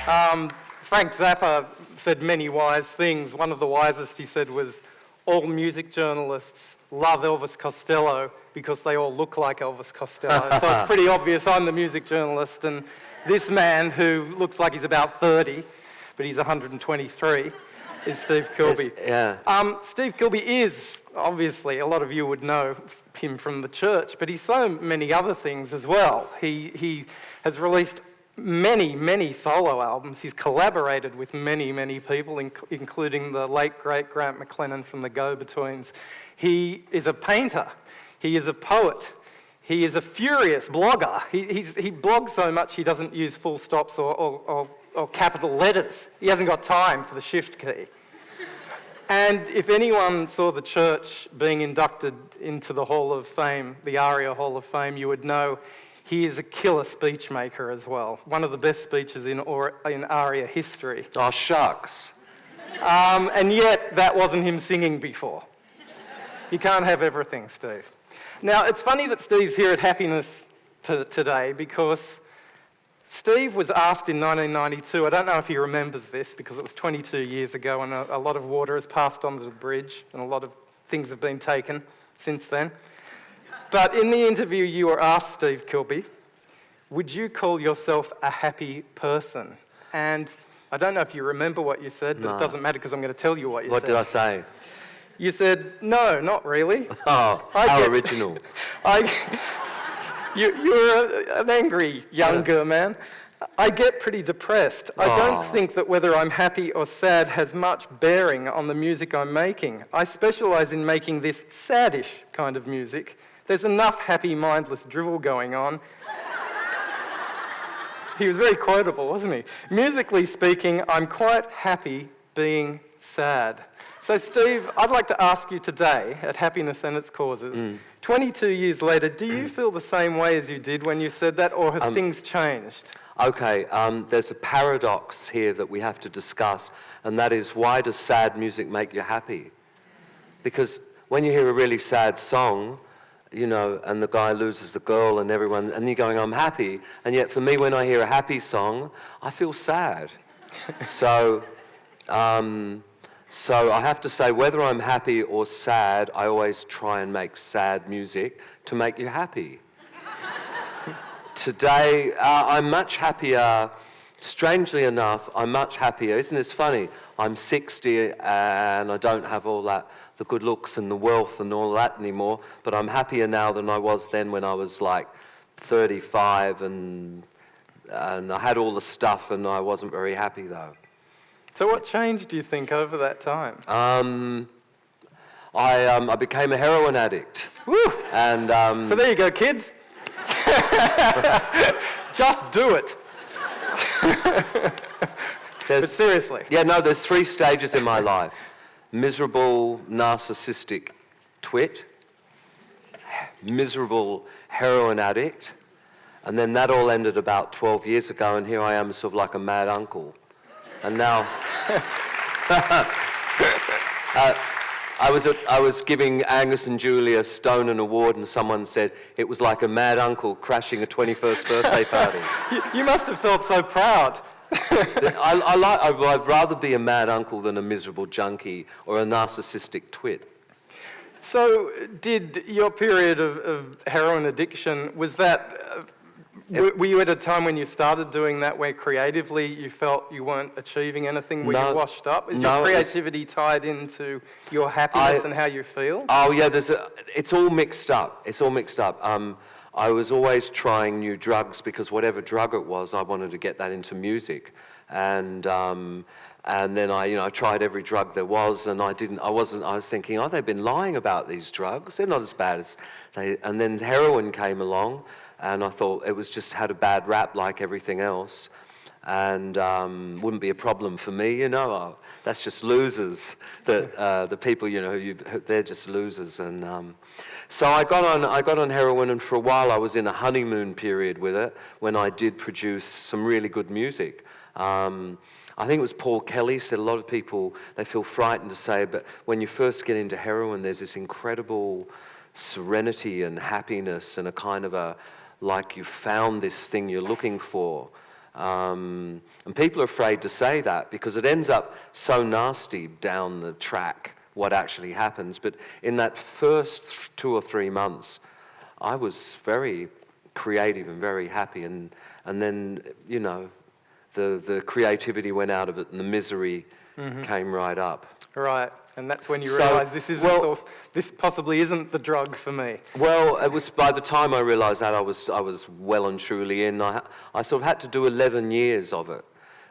Frank Zappa said many wise things. One of the wisest he said was, all music journalists love Elvis Costello because they all look like Elvis Costello. So it's pretty obvious I'm the music journalist, and this man who looks like he's about 30, but he's 123, is Steve Kilbey. Yes, yeah. Steve Kilbey is, obviously, a lot of you would know him from the church, but he's so many other things as well. He has released many solo albums. He's collaborated with many people, including the late, great Grant McLennan from the Go-Betweens. He is a painter. He is a poet. He is a furious blogger. He blogs so much he doesn't use full stops or capital letters. He hasn't got time for the shift key. And if anyone saw the church being inducted into the Hall of Fame, the ARIA Hall of Fame, you would know he is a killer speech maker as well. One of the best speeches in ARIA history. Oh, shucks. And yet, that wasn't him singing before. You can't have everything, Steve. Now, it's funny that Steve's here at Happiness today because Steve was asked in 1992, I don't know if he remembers this because it was 22 years ago and a lot of water has passed onto the bridge and a lot of things have been taken since then. But in the interview you were asked, Steve Kilbey, would you call yourself a happy person? And I don't know if you remember what you said, but it doesn't matter because I'm going to tell you what you said. What did I say? You said, no, not really. Oh, how original. You're an angry younger man. I get pretty depressed. I don't think that whether I'm happy or sad has much bearing on the music I'm making. I specialise in making this saddish kind of music. There's enough happy, mindless drivel going on. He was very quotable, wasn't he? Musically speaking, I'm quite happy being sad. So, Steve, I'd like to ask you today, at Happiness and Its Causes, 22 years later, do you feel the same way as you did when you said that, or have things changed? Okay, there's a paradox here that we have to discuss, and that is, why does sad music make you happy? Because when you hear a really sad song, you know, and the guy loses the girl and everyone, and you're going, I'm happy, and yet for me, when I hear a happy song, I feel sad. So I have to say, whether I'm happy or sad, I always try and make sad music to make you happy. Today, I'm much happier. Strangely enough, I'm much happier. Isn't this funny? I'm 60 and I don't have all that, the good looks and the wealth and all that anymore, but I'm happier now than I was then when I was like 35 and I had all the stuff and I wasn't very happy though. So what changed, do you think, over that time? I became a heroin addict. Woo! And so there you go, kids. Just do it. But seriously. Yeah, no, there's 3 stages in my life. Miserable, narcissistic twit, miserable heroin addict, and then that all ended about 12 years ago, and here I am sort of like a mad uncle. And now, I was giving Angus and Julia Stone an award, and someone said it was like a mad uncle crashing a 21st birthday party. You must have felt so proud. I'd rather be a mad uncle than a miserable junkie or a narcissistic twit. So, did your period of heroin addiction, was that... Were you at a time when you started doing that where creatively you felt you weren't achieving anything? Were you washed up? Is your creativity tied into your happiness and how you feel? Oh yeah, it's all mixed up. It's all mixed up. I was always trying new drugs because whatever drug it was, I wanted to get that into music. And then I tried every drug there was, and I was thinking, oh, they've been lying about these drugs. They're not as bad as they. And then heroin came along. And I thought it was just had a bad rap like everything else, and wouldn't be a problem for me, you know. That's just losers. The people, you know, they're just losers. And so I got on heroin, and for a while I was in a honeymoon period with it when I did produce some really good music. I think it was Paul Kelly said a lot of people, they feel frightened to say, but when you first get into heroin, there's this incredible serenity and happiness and a kind of like you found this thing you're looking for. And people are afraid to say that because it ends up so nasty down the track, what actually happens. But in that first 2 or 3 months, I was very creative and very happy. And then, you know, the creativity went out of it and the misery came right up. Right, and that's when you realise this possibly isn't the drug for me. Well, it was by the time I realised that I was well and truly in. I sort of had to do 11 years of it,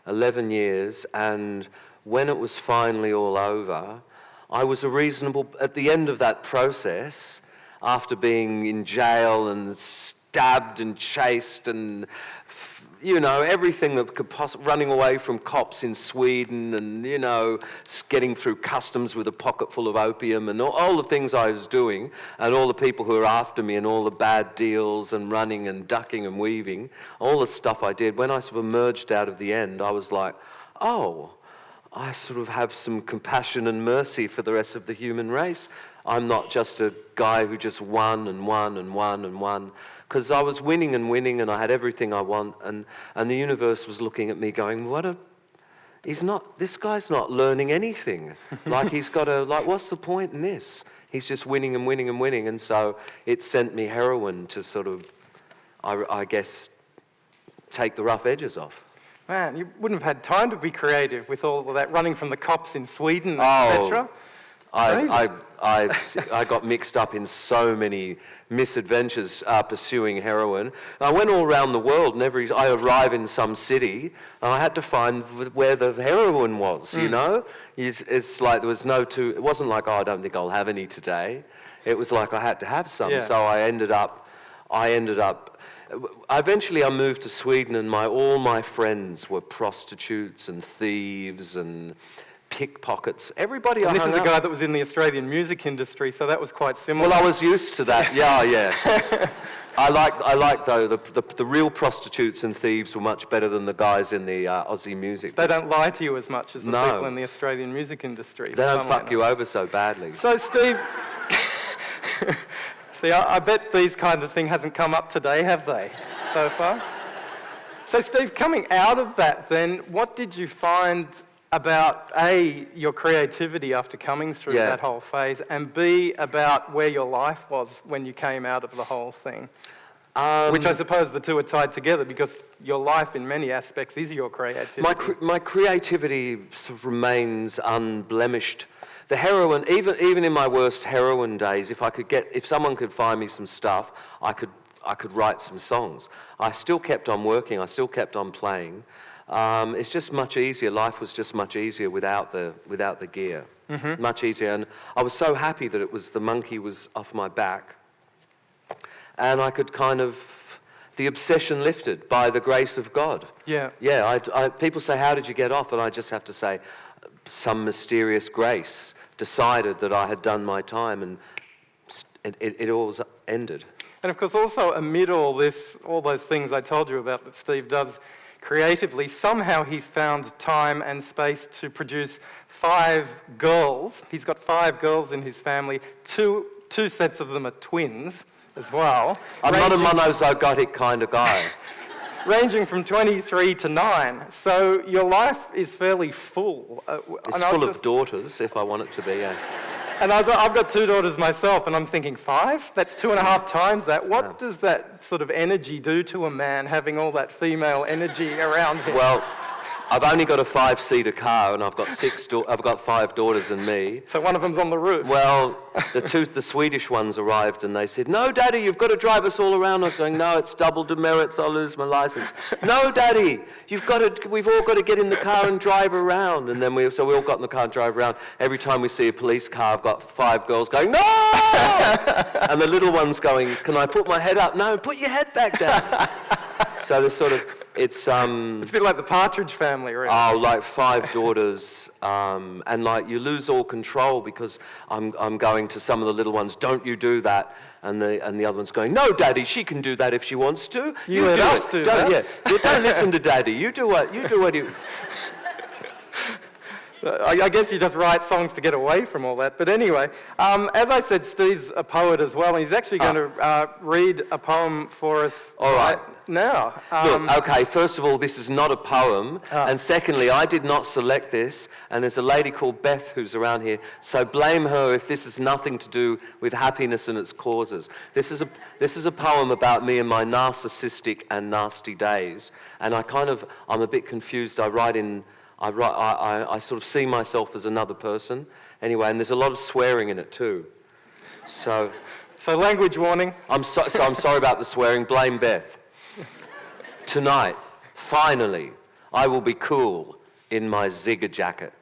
11 years, and when it was finally all over, I was at the end of that process, after being in jail and stabbed and chased and, you know, everything that could running away from cops in Sweden and, you know, getting through customs with a pocket full of opium and all the things I was doing and all the people who were after me and all the bad deals and running and ducking and weaving, all the stuff I did. When I sort of emerged out of the end, I was like, oh, I sort of have some compassion and mercy for the rest of the human race. I'm not just a guy who just won and won and won and won. Because I was winning and winning and I had everything I want and the universe was looking at me going, this guy's not learning anything. Like what's the point in this? He's just winning and winning and winning. And so it sent me heroin to sort of, I guess, take the rough edges off. Man, you wouldn't have had time to be creative with all of that running from the cops in Sweden, etc. I got mixed up in so many misadventures pursuing heroin. I went all around the world, and I arrived in some city, and I had to find where the heroin was. You know, it's like there was it wasn't like, oh, I don't think I'll have any today. It was like I had to have some. Yeah. So I ended up. Eventually, I moved to Sweden, and all my friends were prostitutes and thieves and pickpockets. Everybody. And this is a guy that was in the Australian music industry, so that was quite similar. Well, I was used to that. Yeah. I like though the real prostitutes and thieves were much better than the guys in the Aussie music. They don't lie to you as much as the people in the Australian music industry. They don't fuck you over so badly. So, Steve. See, I bet these kind of thing hasn't come up today, have they, so far? So, Steve, coming out of that then, what did you find about, A, your creativity after coming through that whole phase, and B, about where your life was when you came out of the whole thing? Which I suppose the two are tied together because your life in many aspects is your creativity. My creativity sort of remains unblemished. The heroin, even in my worst heroin days, if someone could find me some stuff, I could write some songs. I still kept on working. I still kept on playing. It's just much easier. Life was just much easier without the gear. Mm-hmm. Much easier, and I was so happy that the monkey was off my back, and I could the obsession lifted by the grace of God. Yeah. Yeah. People say, "How did you get off?" And I just have to say, some mysterious grace decided that I had done my time, and it all ended. And of course, also amid all those things I told you about that Steve does creatively, somehow he's found time and space to produce 5 girls. He's got 5 girls in his family. Two sets of them are twins as well. I'm not a monozygotic kind of guy. Ranging from 23 to 9. So your life is fairly full. It's full of daughters, if I want it to be, yeah. And I've got 2 daughters myself, and I'm thinking, 5? That's 2.5 times that. What does that sort of energy do to a man, having all that female energy around him? Well, I've only got a 5-seater car, and I've got 5 daughters and me. So one of them's on the roof. Well, the Swedish ones arrived, and they said, "No, Daddy, you've got to drive us all around." I was going, "No, it's double demerits. I'll lose my license." "No, Daddy, we've all got to get in the car and drive around." And then we all got in the car and drive around. Every time we see a police car, I've got 5 girls going, "No!" And the little one's going, "Can I put my head up?" "No, put your head back down." So there's sort of. It's a bit like the Partridge Family, really. Oh, like 5 daughters, and like you lose all control because I'm going to some of the little ones. "Don't you do that?" And the other one's going, "No, Daddy, she can do that if she wants to. You let us do that. Yeah, you don't listen to Daddy. You do what you." I guess you just write songs to get away from all that. But anyway, as I said, Steve's a poet as well, and he's actually going to read a poem for us right now. Look, okay, first of all, this is not a poem, and secondly, I did not select this, and there's a lady called Beth who's around here, so blame her if this has nothing to do with happiness and its causes. This is a poem about me and my narcissistic and nasty days, and I'm a bit confused. I sort of see myself as another person, anyway, and there's a lot of swearing in it too. So language warning. I'm sorry about the swearing. Blame Beth. Tonight, finally, I will be cool in my Zigger jacket.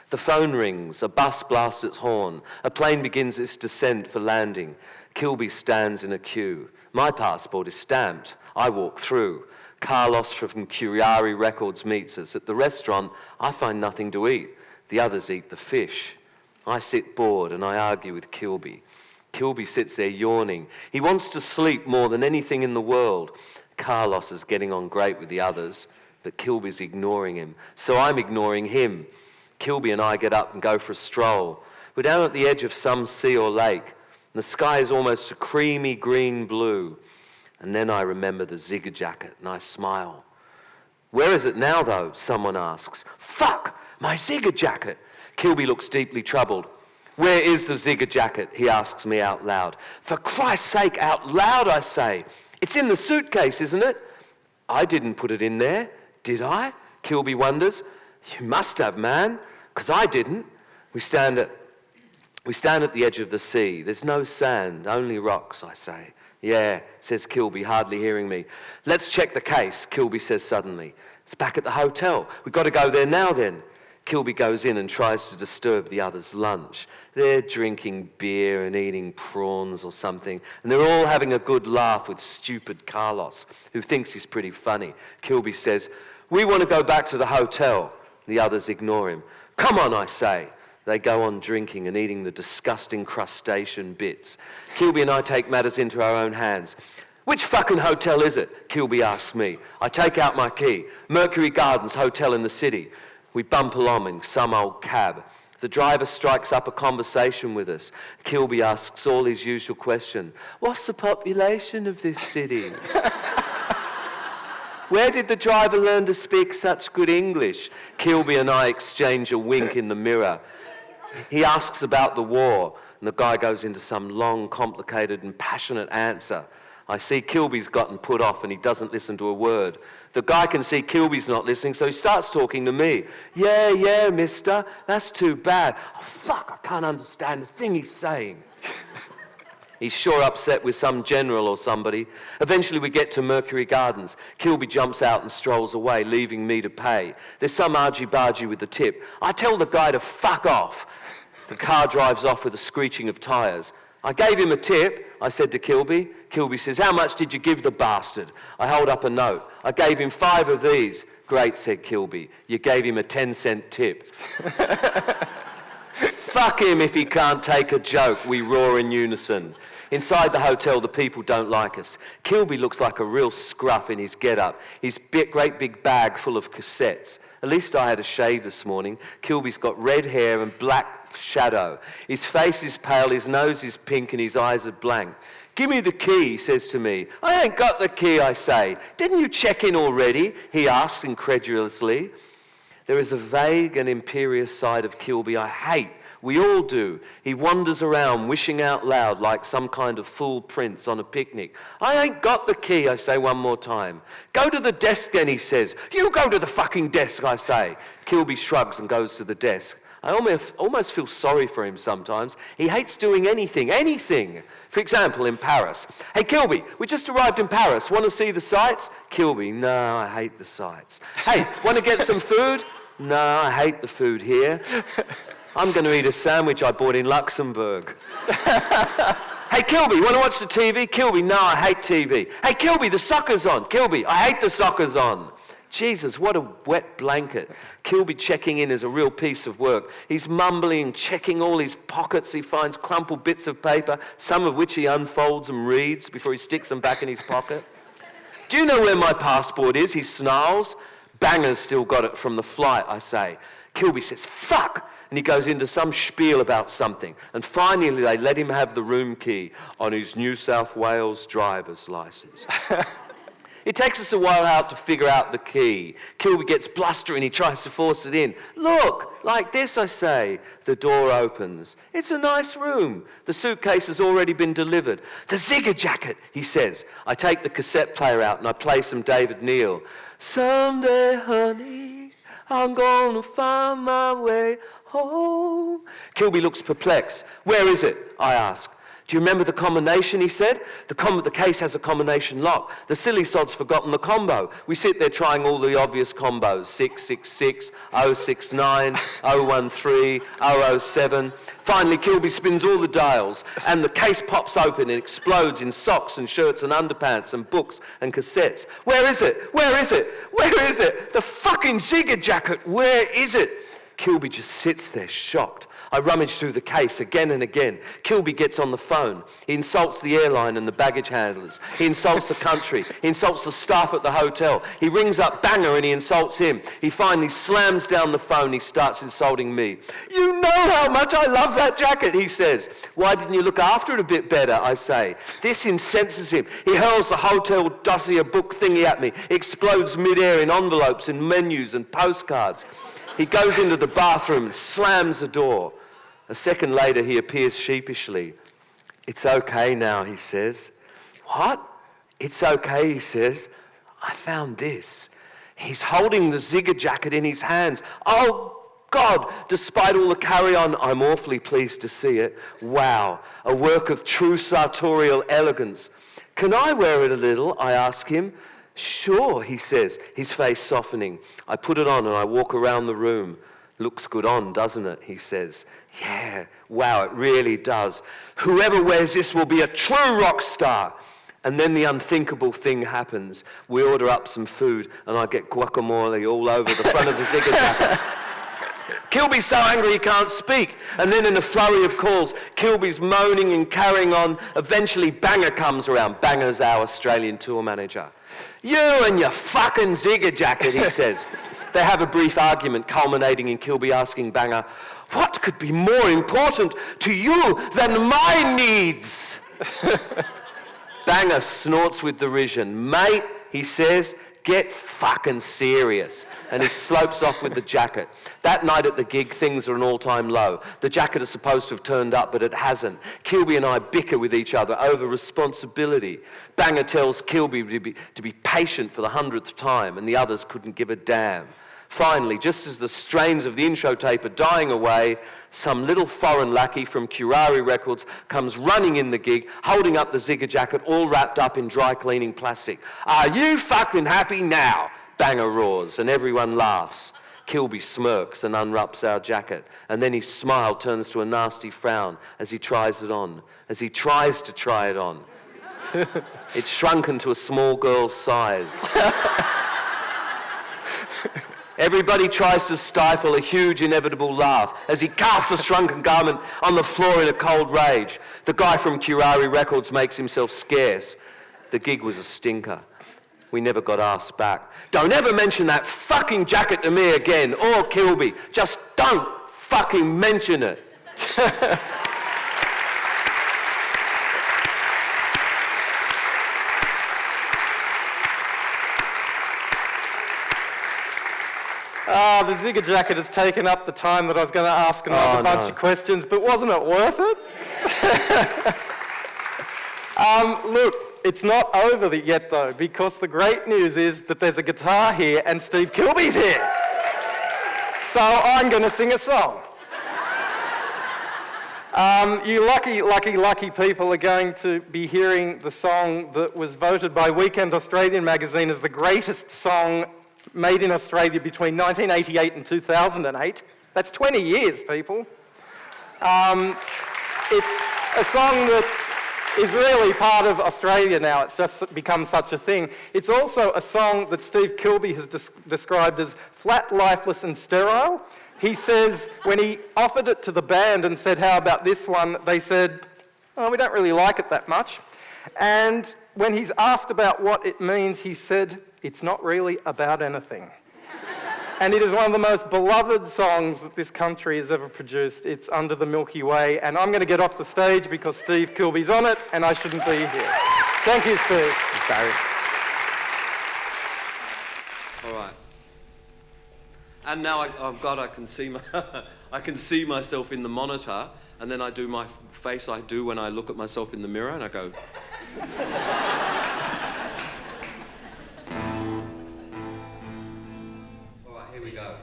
The phone rings, a bus blasts its horn, a plane begins its descent for landing. Kilbey stands in a queue. My passport is stamped. I walk through. Carlos from Curiari Records meets us. At the restaurant, I find nothing to eat. The others eat the fish. I sit bored and I argue with Kilbey. Kilbey sits there yawning. He wants to sleep more than anything in the world. Carlos is getting on great with the others, but Kilbey's ignoring him. So I'm ignoring him. Kilbey and I get up and go for a stroll. We're down at the edge of some sea or lake, and the sky is almost a creamy green blue. And then I remember the Zigger jacket, and I smile. Where is it now, though? Someone asks. Fuck! My Zigger jacket! Kilbey looks deeply troubled. Where is the Zigger jacket? He asks me out loud. For Christ's sake, out loud, I say. It's in the suitcase, isn't it? I didn't put it in there, did I? Kilbey wonders. You must have, man, because I didn't. We stand at the edge of the sea. There's no sand, only rocks, I say. Yeah, says Kilbey, hardly hearing me. Let's check the case, Kilbey says suddenly. It's back at the hotel. We've got to go there now then. Kilbey goes in and tries to disturb the others' lunch. They're drinking beer and eating prawns or something, and they're all having a good laugh with stupid Carlos, who thinks he's pretty funny. Kilbey says, we want to go back to the hotel. The others ignore him. Come on, I say. They go on drinking and eating the disgusting crustacean bits. Kilbey and I take matters into our own hands. Which fucking hotel is it? Kilbey asks me. I take out my key. Mercury Gardens Hotel in the city. We bump along in some old cab. The driver strikes up a conversation with us. Kilbey asks all his usual question. What's the population of this city? Where did the driver learn to speak such good English? Kilbey and I exchange a wink in the mirror. He asks about the war, and the guy goes into some long, complicated and passionate answer. I see Kilbey's gotten put off and he doesn't listen to a word. The guy can see Kilbey's not listening, so he starts talking to me. Yeah, mister, that's too bad. Oh, fuck, I can't understand a thing he's saying. He's sure upset with some general or somebody. Eventually we get to Mercury Gardens. Kilbey jumps out and strolls away, leaving me to pay. There's some argy-bargy with the tip. I tell the guy to fuck off. The car drives off with a screeching of tyres. I gave him a tip, I said to Kilbey. Kilbey says, how much did you give the bastard? I hold up a note. I gave him 5 of these. Great, said Kilbey. You gave him a 10-cent tip. Fuck him if he can't take a joke, we roar in unison. Inside the hotel, the people don't like us. Kilbey looks like a real scruff in his get-up. His great big bag full of cassettes. At least I had a shave this morning. Kilbey's got red hair and black shadow. His face is pale, his nose is pink, and his eyes are blank. Give me the key, he says to me. I ain't got the key, I say. Didn't you check in already? He asks incredulously. There is a vague and imperious side of Kilbey I hate. We all do. He wanders around wishing out loud like some kind of fool prince on a picnic. I ain't got the key, I say one more time. Go to the desk then, he says. You go to the fucking desk, I say. Kilbey shrugs and goes to the desk. I almost feel sorry for him sometimes. He hates doing anything. For example, in Paris. Hey, Kilbey, we just arrived in Paris. Want to see the sights? Kilbey, no, I hate the sights. Hey, want to get some food? No, I hate the food here. I'm going to eat a sandwich I bought in Luxembourg. Hey, Kilbey, want to watch the TV? Kilbey, no, I hate TV. Hey, Kilbey, the soccer's on. Kilbey, I hate the soccer's on. Jesus, what a wet blanket. Kilbey checking in is a real piece of work. He's mumbling, checking all his pockets. He finds crumpled bits of paper, some of which he unfolds and reads before he sticks them back in his pocket. Do you know where my passport is? He snarls. Banger's still got it from the flight, I say. Kilbey says, fuck! And he goes into some spiel about something. And finally, they let him have the room key on his New South Wales driver's licence. It takes us a while out to figure out the key. Kilbey gets blustering, he tries to force it in. Look, like this, I say. The door opens. It's a nice room. The suitcase has already been delivered. The Zigger jacket, he says. I take the cassette player out and I play some David Neal. Someday, honey, I'm gonna find my way home. Kilbey looks perplexed. Where is it? I ask. Do you remember the combination, he said? The case has a combination lock. The silly sod's forgotten the combo. We sit there trying all the obvious combos. 666, 069, 013, 007. Finally, Kilbey spins all the dials, and the case pops open and explodes in socks and shirts and underpants and books and cassettes. Where is it? Where is it? Where is it? The fucking Zigger jacket, where is it? Kilbey just sits there shocked. I rummage through the case again and again. Kilbey gets on the phone. He insults the airline and the baggage handlers. He insults the country. He insults the staff at the hotel. He rings up Banger and he insults him. He finally slams down the phone. He starts insulting me. You know how much I love that jacket, he says. Why didn't you look after it a bit better, I say. This incenses him. He hurls the hotel dossier book thingy at me. Explodes midair in envelopes and menus and postcards. He goes into the bathroom and slams the door. A second later, he appears sheepishly. It's okay now, he says. What? It's okay, he says. I found this. He's holding the Zigger jacket in his hands. Oh, God, despite all the carry-on, I'm awfully pleased to see it. Wow, a work of true sartorial elegance. Can I wear it a little? I ask him. Sure, he says, his face softening. I put it on and I walk around the room. Looks good on, doesn't it? He says. Yeah, wow, it really does. Whoever wears this will be a true rock star. And then the unthinkable thing happens. We order up some food and I get guacamole all over the front of the Zigger jacket. Kilbey's so angry he can't speak. And then in a flurry of calls, Kilbey's moaning and carrying on. Eventually Banger comes around. Banger's our Australian tour manager. You and your fucking Zigger jacket, he says. They have a brief argument culminating in Kilbey asking Banger, what could be more important to you than my needs? Banger snorts with derision. Mate, he says, get fucking serious. And he slopes off with the jacket. That night at the gig, things are an all-time low. The jacket is supposed to have turned up, but it hasn't. Kilbey and I bicker with each other over responsibility. Banger tells Kilbey to be patient for the 100th time, and the others couldn't give a damn. Finally, just as the strains of the intro tape are dying away, some little foreign lackey from Curari Records comes running in the gig, holding up the Zigger jacket all wrapped up in dry cleaning plastic. Are you fucking happy now? Banger roars, and everyone laughs. Kilbey smirks and unwraps our jacket, and then his smile turns to a nasty frown as he tries it on, as he tries to try it on. It's shrunken to a small girl's size. Everybody tries to stifle a huge, inevitable laugh as he casts the shrunken garment on the floor in a cold rage. The guy from Curari Records makes himself scarce. The gig was a stinker. We never got asked back. Don't ever mention that fucking jacket to me again, or Kilbey. Just don't fucking mention it. The Zigger jacket has taken up the time that I was going to ask another bunch of questions, but wasn't it worth it? Look, it's not over yet though, because the great news is that there's a guitar here and Steve Kilbey's here. So I'm going to sing a song. You lucky people are going to be hearing the song that was voted by Weekend Australian magazine as the greatest song made in Australia between 1988 and 2008. That's 20 years, people. It's a song that is really part of Australia now. It's just become such a thing. It's also a song that Steve Kilbey has described as flat, lifeless and sterile. He says when he offered it to the band and said, how about this one? They said, oh, we don't really like it that much. And when he's asked about what it means, he said, it's not really about anything. And it is one of the most beloved songs that this country has ever produced. It's Under the Milky Way. And I'm going to get off the stage because Steve Kilbey's on it and I shouldn't be here. Thank you, Steve. Barry. All right. And now, I can see I can see myself in the monitor, and then I do my face I do when I look at myself in the mirror, and I go. All right, here we go.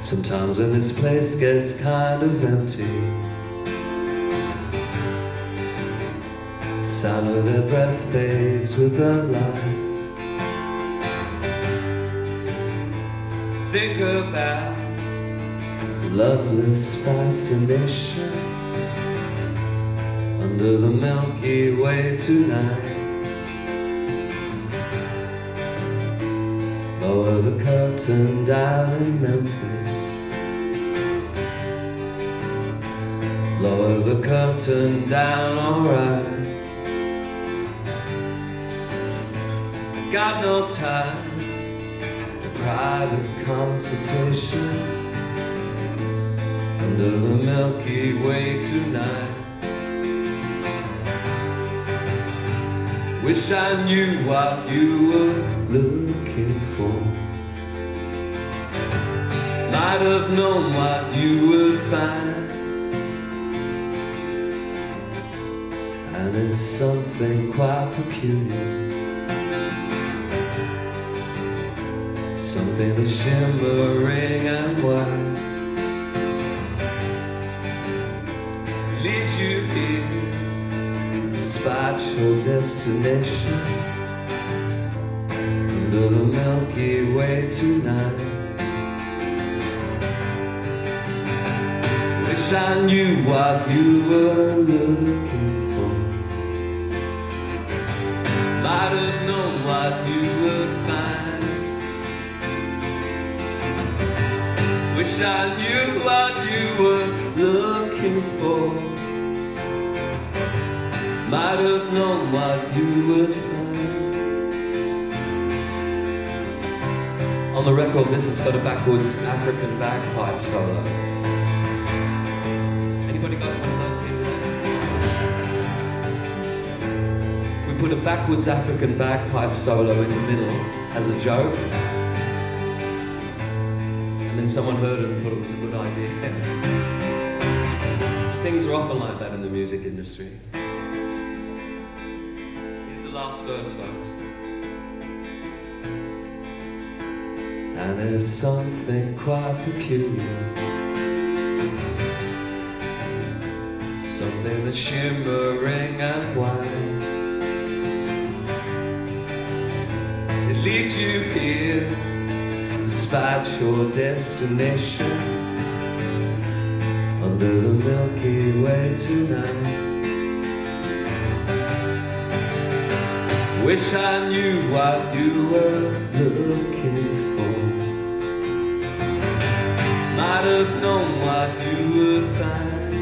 Sometimes when this place gets kind of empty, sound of their breath fades with the light. Think about loveless fascination under the Milky Way tonight. Lower the curtain down in Memphis. Lower the curtain down, alright. Got no time for private consultation under the Milky Way tonight. Wish I knew what you were looking for. Might have known what you would find. And it's something quite peculiar, something that's shimmering and white. Lead you here, despite your destination, under the Milky Way tonight. Wish I knew what you were looking for. Might have known what you would find. Wish I knew what you were looking for. Might have known what you would find. On the record, this has got a backwards African bagpipe solo. Anybody got one of those here? Put a backwards African bagpipe solo in the middle as a joke, and then someone heard it and thought it was a good idea. Things are often like that in the music industry. Here's the last verse, folks. And it's something quite peculiar, something that's shimmering and white. Lead you here, despite your destination, under the Milky Way tonight. Wish I knew what you were looking for. Might have known what you would find.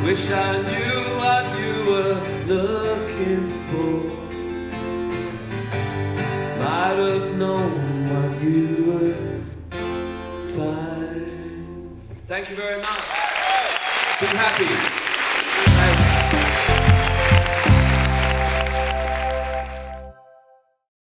Wish I knew what you were looking for. Might have known what you would find. Thank you very much. Be happy.